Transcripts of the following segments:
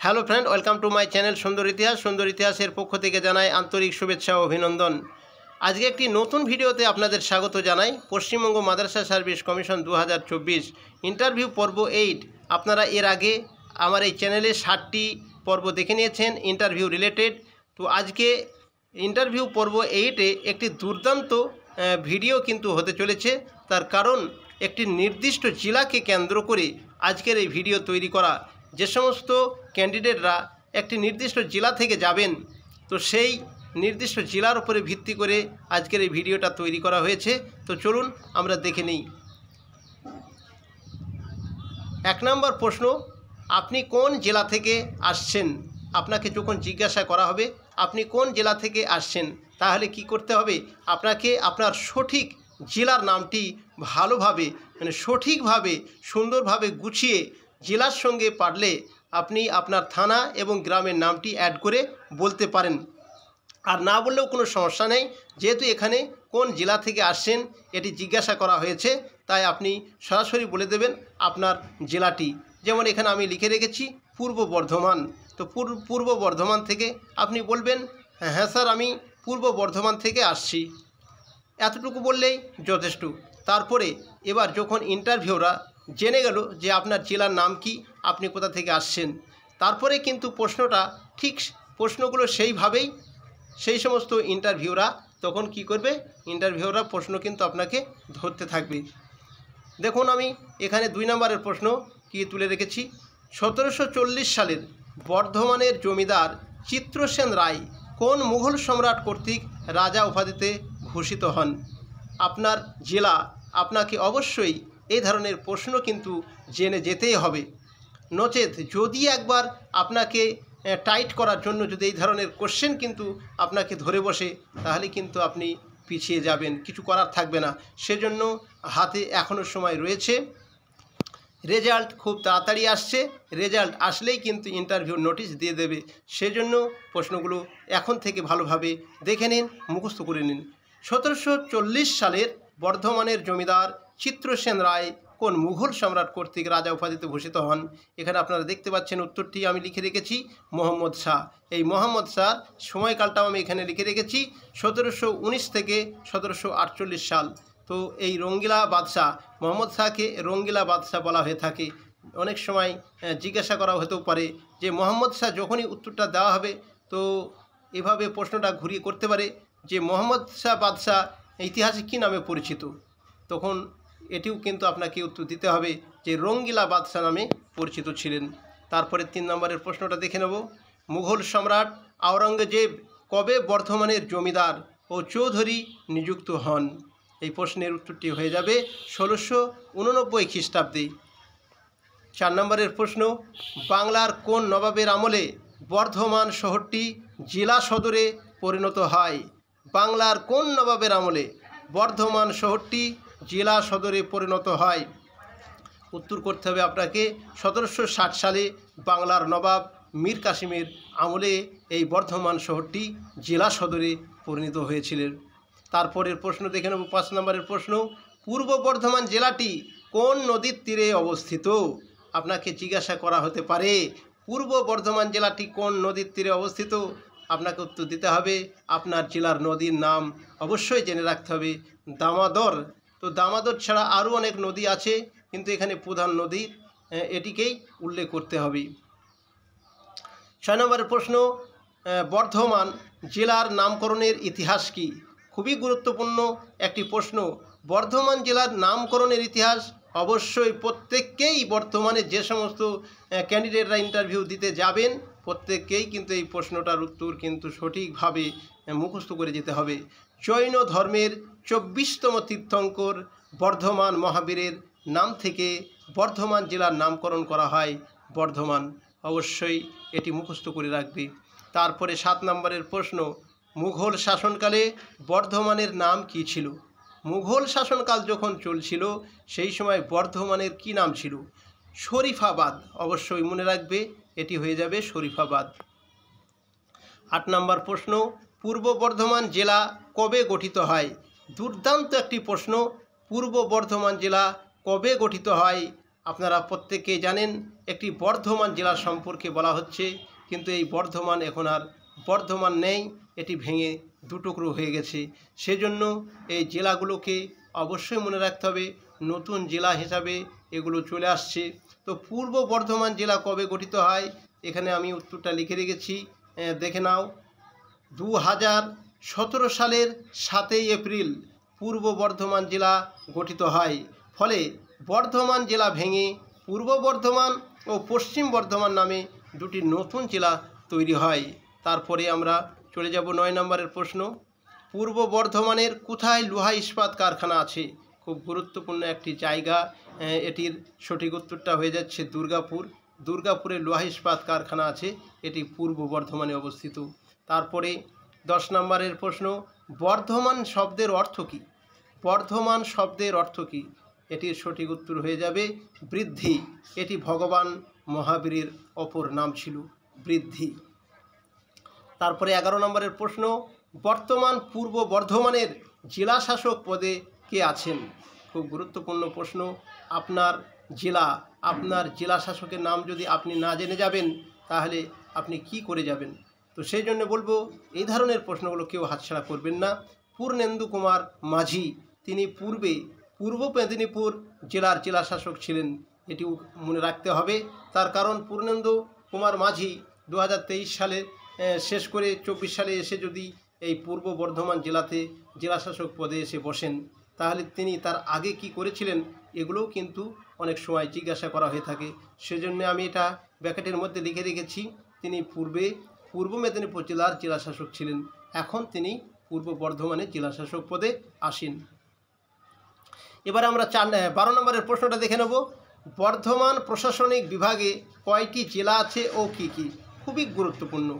Hello friend, welcome to my channel সুন্দর ইতিহাস। সুন্দর ইতিহাসের পক্ষ থেকে জানাই আন্তরিক শুভেচ্ছা ও অভিনন্দন। আজকে একটি নতুন ভিডিওতে আপনাদের স্বাগত জানাই। পশ্চিমবঙ্গ মাদ্রাসা সার্ভিস কমিশন 2024 ইন্টারভিউ পর্ব 8। আপনারা এর আগে আমার এই চ্যানেলে 60টি পর্ব দেখে নিয়েছেন ইন্টারভিউ রিলেটেড। তো আজকে ইন্টারভিউ পর্ব 8-এ একটি দুর্দান্ত ভিডিও কিন্তু হতে চলেছে। তার কারণ একটি নির্দিষ্ট জেলাকে কেন্দ্র করে আজকের এই ভিডিও তৈরি করা। যে সমস্ত ক্যান্ডিডেটরা একটি নির্দিষ্ট জেলা থেকে যাবেন, তো সেই নির্দিষ্ট জেলার উপরে ভিত্তি করে আজকের এই ভিডিওটা তৈরি করা হয়েছে। তো চলুন আমরা দেখে নিই। 1 নম্বর প্রশ্ন, আপনি কোন জেলা থেকে আসছেন? আপনাকে যখন জিজ্ঞাসা করা হবে আপনি কোন জেলা থেকে আসছেন, তাহলে কি করতে হবে? আপনাকে আপনার সঠিক জেলার নামটি ভালোভাবে সঠিকভাবে সুন্দরভাবে গুছিয়ে জেলার সঙ্গে পারলে আপনি আপনার থানা এবং গ্রামের নামটি অ্যাড করে বলতে পারেন। আর না বললেও কোনো সমস্যা নেই, যেহেতু এখানে কোন জেলা থেকে আসছেন এটি জিজ্ঞাসা করা হয়েছে, তাই আপনি সরাসরি বলে দেবেন আপনার জেলাটি। যেমন এখানে আমি লিখে রেখেছি পূর্ব বর্ধমান। তো পূর্ব বর্ধমান থেকে আপনি বলবেন, হ্যাঁ স্যার, আমি পূর্ব বর্ধমান থেকে আসছি। এতটুকু বললেই যথেষ্ট। তারপরে এবার যখন ইন্টারভিউরা জেনে গেল যে আপনার জেলার নাম কি, আপনি কোথা থেকে আসছেন, তারপরে কিন্তু প্রশ্নগুলো সেইভাবেই সেই সমস্ত ইন্টারভিউরা তখন কি করবে, ইন্টারভিউরা প্রশ্ন কিন্তু আপনাকে ধরতে থাকবে। দেখুন আমি এখানে 2 নম্বরের প্রশ্ন কি তুলে রেখেছি। 1740 সালের বর্ধমানের জমিদার চিত্রসেন রায় কোন মুঘল সম্রাট কর্তৃক রাজা উপাধিতে ভূষিত হন? আপনার জেলা, আপনাকে অবশ্যই এই ধরনের প্রশ্ন কিন্তু জেনে যেতেই হবে। নচেত যদি একবার আপনাকে টাইট করার জন্য যদি এই ধরনের কোশ্চেন কিন্তু আপনাকে ধরে বসে, তাহলে কিন্তু আপনি পিছিয়ে যাবেন, কিছু করার থাকবে না। সেজন্য হাতে এখনও সময় রয়েছে। রেজাল্ট খুব তাড়াতাড়ি আসছে, রেজাল্ট আসলেই কিন্তু ইন্টারভিউ নোটিশ দিয়ে দেবে। সেজন্য প্রশ্নগুলো এখন থেকে ভালোভাবে দেখে নিন, মুখস্থ করে নিন। 1740 সালের বর্ধমানের জমিদার চিত্রসেন রায় কোন মুঘল সম্রাট কর্তৃক রাজা উপাধিতে ভূষিত হন? এখানে আপনারা দেখতে পাচ্ছেন উত্তরটি আমি লিখে রেখেছি মোহাম্মদ শাহ। এই মোহাম্মদ শাহ সময়কালটাও আমি এখানে লিখে রেখেছি 1719 থেকে 1748 সাল। তো এই রঙ্গিলা বাদশাহ, মোহাম্মদ শাহকে রঙ্গিলা বাদশাহ বলা হয়ে থাকে। অনেক সময় জিজ্ঞাসা করা হতেও পারে যে মোহাম্মদ শাহ, যখনই উত্তরটা দেওয়া হবে তো এভাবে প্রশ্নটা ঘুরিয়ে করতে পারে যে মোহাম্মদ শাহ বাদশাহ ইতিহাসে কী নামে পরিচিত, তখন এটিও কিন্তু আপনাকে উত্তর দিতে হবে যে রঙ্গিলা বাদশাহ নামে পরিচিত ছিলেন। তারপরে 3 নম্বরের প্রশ্নটা দেখে নেব। মুঘল সম্রাট আওরঙ্গজেব কবে বর্ধমানের জমিদার ও চৌধুরী নিযুক্ত হন? এই প্রশ্নের উত্তরটি হয়ে যাবে 1689 খ্রিস্টাব্দে। 4 নম্বরের প্রশ্ন, বাংলার কোন নবাবের আমলে বর্ধমান শহরটি জেলা সদরে পরিণত হয়? বাংলার কোন নবাবের আমলে বর্ধমান শহরটি জেলা সদরে পরিণত হয়? উত্তর করতে হবে আপনাকে 1760 সালে বাংলার নবাব মীর কাসিমের আমলে এই বর্ধমান শহরটি জেলা সদরে পরিণত হয়েছিলেন। তারপরের প্রশ্ন দেখে নেব 5 নম্বরের প্রশ্ন, পূর্ব বর্ধমান জেলাটি কোন নদীর তীরে অবস্থিত? আপনাকে জিজ্ঞাসা করা হতে পারে পূর্ব বর্ধমান জেলাটি কোন নদীর তীরে অবস্থিত। আপনাকে উত্তর দিতে হবে আপনার জেলার নদীর নাম অবশ্যই জেনে রাখতে হবে দামোদর। তো দামোদর ছাড়া আরও অনেক নদী আছে, কিন্তু এখানে প্রধান নদী এটিকেই উল্লেখ করতে হবে। 6 নম্বরের প্রশ্ন, বর্ধমান জেলার নামকরণের ইতিহাস কি? খুবই গুরুত্বপূর্ণ একটি প্রশ্ন। বর্ধমান জেলার নামকরণের ইতিহাস অবশ্যই প্রত্যেককেই, বর্তমানে যে সমস্ত ক্যান্ডিডেটরা ইন্টারভিউ দিতে যাবেন প্রত্যেককেই কিন্তু এই প্রশ্নটার উত্তর কিন্তু সঠিকভাবে মুখস্থ করে যেতে হবে। জৈন ধর্মের 24তম তীর্থঙ্কর বর্ধমান মহাবীরের নাম থেকে বর্ধমান জেলার নামকরণ করা হয় বর্ধমান। অবশ্যই এটি মুখস্থ করে রাখবে। তারপরে 7 নম্বরের প্রশ্ন, মুঘল শাসনকালে বর্ধমানের নাম কী ছিল? মুঘল শাসনকাল যখন চলছিল সেই সময় বর্ধমানের কী নাম ছিল? শরীফাবাদ। অবশ্যই মনে রাখবে, এটি হয়ে যাবে শরীফাবাদ। 8 নম্বর প্রশ্ন, পূর্ব বর্ধমান জেলা কবে গঠিত হয়? দুর্দান্ত একটি প্রশ্ন। পূর্ব বর্ধমান জেলা কবে গঠিত হয়? আপনারা প্রত্যেকেই জানেন একটি বর্ধমান জেলা সম্পর্কে বলা হচ্ছে, কিন্তু এই বর্ধমান এখন আর বর্ধমান নেই, এটি ভেঙে দুটুকরো হয়ে গেছে। সেজন্য এই জেলাগুলোকে অবশ্যই মনে রাখতে হবে, নতুন জেলা হিসাবে এগুলো চলে আসছে। তো পূর্ব বর্ধমান জেলা কবে গঠিত হয়, এখানে আমি উত্তরটা লিখে রেখেছি, দেখে নাও। 2017 সালের 7ই এপ্রিল পূর্ব বর্ধমান জেলা গঠিত হয়। ফলে বর্ধমান জেলা ভেঙে পূর্ব বর্ধমান ও পশ্চিম বর্ধমান নামে দুটি নতুন জেলা তৈরি হয়। তারপরে আমরা চলে যাব 9 নম্বরের প্রশ্ন। পূর্ব বর্ধমানের কোথায় লোহা ইস্পাত কারখানা আছে? খুব গুরুত্বপূর্ণ একটি জায়গা। এটির সঠিক উত্তরটা হয়ে যাচ্ছে দুর্গাপুর। দুর্গাপুরে লোহা ইস্পাত কারখানা আছে, এটি পূর্ব বর্ধমানে অবস্থিত। তারপরে 10 নম্বরের প্রশ্ন, বর্ধমান শব্দের অর্থ কী? বর্ধমান শব্দের অর্থ কী? এটির সঠিক উত্তর হয়ে যাবে বৃদ্ধি। এটি ভগবান মহাবীরের অপর নাম ছিল বৃদ্ধি। তারপরে 11 নম্বরের প্রশ্ন, বর্তমান পূর্ব বর্ধমানের জেলা শাসক পদে কে আছেন? খুব গুরুত্বপূর্ণ প্রশ্ন। আপনার জেলা শাসকের নাম যদি আপনি না জেনে যাবেন, তাহলে আপনি কি করে যাবেন? তো সেই জন্য বলবো, এই ধরনের প্রশ্নগুলো কেউ হাতছাড়া করবেন না। পূর্ণেন্দু কুমার মাঝি, তিনি পূর্ব মেদিনীপুর জেলার জেলা শাসক ছিলেন, এটিও মনে রাখতে হবে। তার কারণ পূর্ণেন্দু কুমার মাঝি 2023 সালে শেষ করে 24 সালে এসে যদি এই পূর্ব বর্ধমান জেলাতে জেলাশাসক পদে এসে বসেন, তাহলে তিনি তার আগে কি করেছিলেন এগুলোও কিন্তু অনেক সময় জিজ্ঞাসা করা হয়ে থাকে। সেজন্য আমি এটা ব্র্যাকেটের মধ্যে লিখে রেখেছি, তিনি পূর্ব মেদিনীপুর জেলার জেলাশাসক ছিলেন, এখন তিনি পূর্ব বর্ধমানের জেলাশাসক পদে আসেন। এবার আমরা 12 নম্বরের প্রশ্নটা দেখে নেব। বর্ধমান প্রশাসনিক বিভাগে কয়টি জেলা আছে ও কী কী? খুবই গুরুত্বপূর্ণ।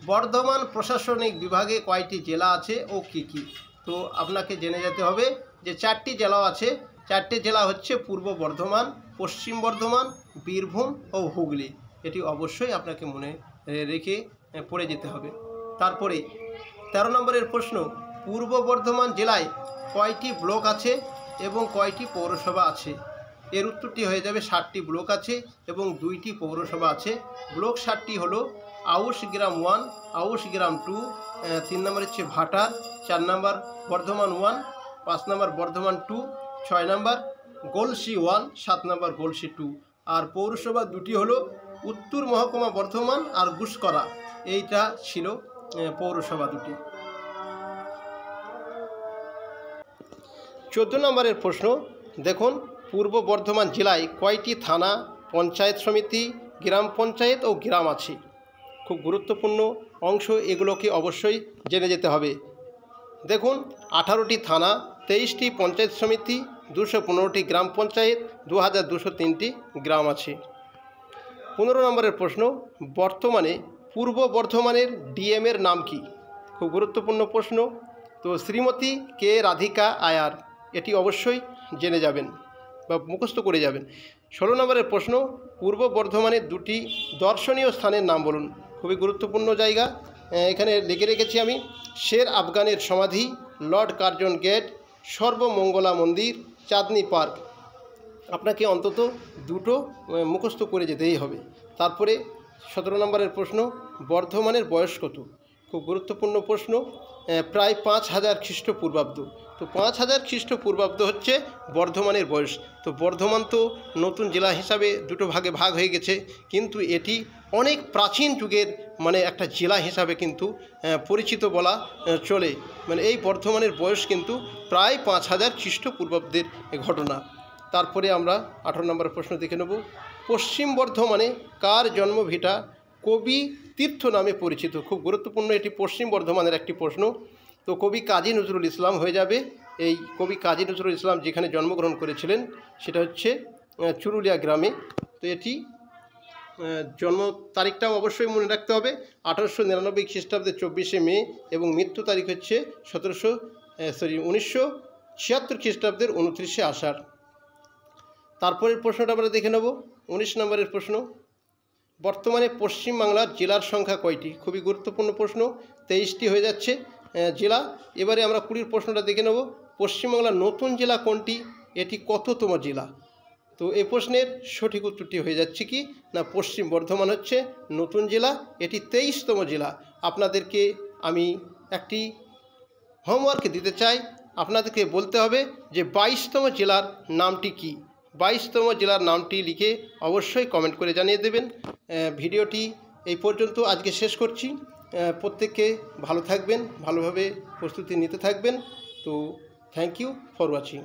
বর্ধমান প্রশাসনিক বিভাগে কয়টি জেলা আছে ও কী কী? তো আপনাকে জেনে যেতে হবে যে 4টি জেলাও আছে। 4টে জেলা হচ্ছে পূর্ব বর্ধমান, পশ্চিম বর্ধমান, বীরভূম ও হুগলি। এটি অবশ্যই আপনাকে মনে রেখে পড়ে যেতে হবে। তারপরে 13 নম্বরের প্রশ্ন, পূর্ব বর্ধমান জেলায় কয়টি ব্লক আছে এবং কয়টি পৌরসভা আছে? এর উত্তরটি হয়ে যাবে 7টি ব্লক আছে এবং 2টি পৌরসভা আছে। ব্লক 7টি হলো আউশগ্রাম 1, আউশগ্রাম 2, 3 নম্বর হচ্ছে ভাটার, 4 নম্বর বর্ধমান 1, 5 নম্বর বর্ধমান 2, 6 নম্বর গলসি 1, 7 নম্বর গলসি 2। আর পৌরসভা 2টি হলো উত্তর মহকুমা বর্ধমান আর গুসকরা, এইটা ছিল পৌরসভা 2টি। 14 নম্বরের প্রশ্ন দেখুন, পূর্ব বর্ধমান জেলায় কয়টি থানা, পঞ্চায়েত সমিতি, গ্রাম পঞ্চায়েত ও গ্রাম আছে? খুব গুরুত্বপূর্ণ অংশ, এগুলোকে অবশ্যই জেনে যেতে হবে। দেখুন, 18টি থানা, 23টি পঞ্চায়েত সমিতি, 215টি গ্রাম পঞ্চায়েত, 2203টি গ্রাম আছে। 15 নম্বরের প্রশ্ন, বর্তমানে পূর্ব বর্ধমানের ডিএমের নাম কি? খুব গুরুত্বপূর্ণ প্রশ্ন। তো শ্রীমতী কে রাধিকা আয়ার, এটি অবশ্যই জেনে যাবেন বা মুখস্থ করে যাবেন। 16 নম্বরের প্রশ্ন, পূর্ব বর্ধমানের 2টি দর্শনীয় স্থানের নাম বলুন। খুবই গুরুত্বপূর্ণ জায়গা, এখানে লিখে রেখেছি আমি। শের আফগানের সমাধি, লর্ড কার্জন গেট, সর্বমঙ্গলা মন্দির, চাঁদনি পার্ক। আপনাকে অন্তত 2টো মুখস্থ করে যেতেই হবে। তারপরে 17 নম্বরের প্রশ্ন, বর্ধমানের বয়স কত? খুব গুরুত্বপূর্ণ প্রশ্ন। প্রায় 5000 খ্রিস্টপূর্বাব্দ। তো 5000 খ্রিস্টপূর্বাব্দ হচ্ছে বর্ধমানের বয়স। তো বর্ধমান তো নতুন জেলা হিসাবে 2টো ভাগে ভাগ হয়ে গেছে, কিন্তু এটি অনেক প্রাচীন যুগের একটা জেলা হিসাবে কিন্তু পরিচিত বলা চলে। এই বর্ধমানের বয়স কিন্তু প্রায় 5000 খ্রিস্টপূর্বাব্দের ঘটনা। তারপরে আমরা 18 নম্বর প্রশ্ন দেখে নেব। পশ্চিম বর্ধমানে কার জন্মভিটা কবি তীর্থ নামে পরিচিত? খুব গুরুত্বপূর্ণ, এটি পশ্চিম বর্ধমানের একটি প্রশ্ন। তো কবি কাজী নজরুল ইসলাম হয়ে যাবে। এই কবি কাজী নজরুল ইসলাম যেখানে জন্মগ্রহণ করেছিলেন সেটা হচ্ছে চুরুলিয়া গ্রামে। তো এটি জন্ম তারিখটাও অবশ্যই মনে রাখতে হবে, 1899 খ্রিস্টাব্দের 24শে মে, এবং মৃত্যু তারিখ হচ্ছে 1976 খ্রিস্টাব্দের 29শে আষাঢ়। তারপরের প্রশ্নটা আমরা দেখে নেব। 19 নম্বরের প্রশ্ন, বর্তমানে পশ্চিমবাংলার জেলার সংখ্যা কয়টি? খুবই গুরুত্বপূর্ণ প্রশ্ন, 23টি হয়ে যাচ্ছে জেলা। এবারে আমরা 20 প্রশ্নটা দেখে নেব। পশ্চিমবাংলার নতুন জেলা কোনটি? এটি কততম জেলা? তো এই প্রশ্নের সঠিক উত্তরটি হয়ে যাচ্ছে কি না পশ্চিম বর্ধমান হচ্ছে নতুন জেলা, এটি 23তম জেলা। আপনাদেরকে আমি একটি হোমওয়ার্ক দিতে চাই, আপনাদেরকে বলতে হবে যে 22তম জেলার নামটি কি। 22তম জেলার নামটি লিখে অবশ্যই কমেন্ট করে জানিয়ে দেবেন। ভিডিওটি এই পর্যন্ত আজকে শেষ করছি। প্রত্যেককে ভালো থাকবেন, ভালোভাবে প্রস্তুতি নিতে থাকবেন। তো থ্যাংক ইউ ফর ওয়াচিং।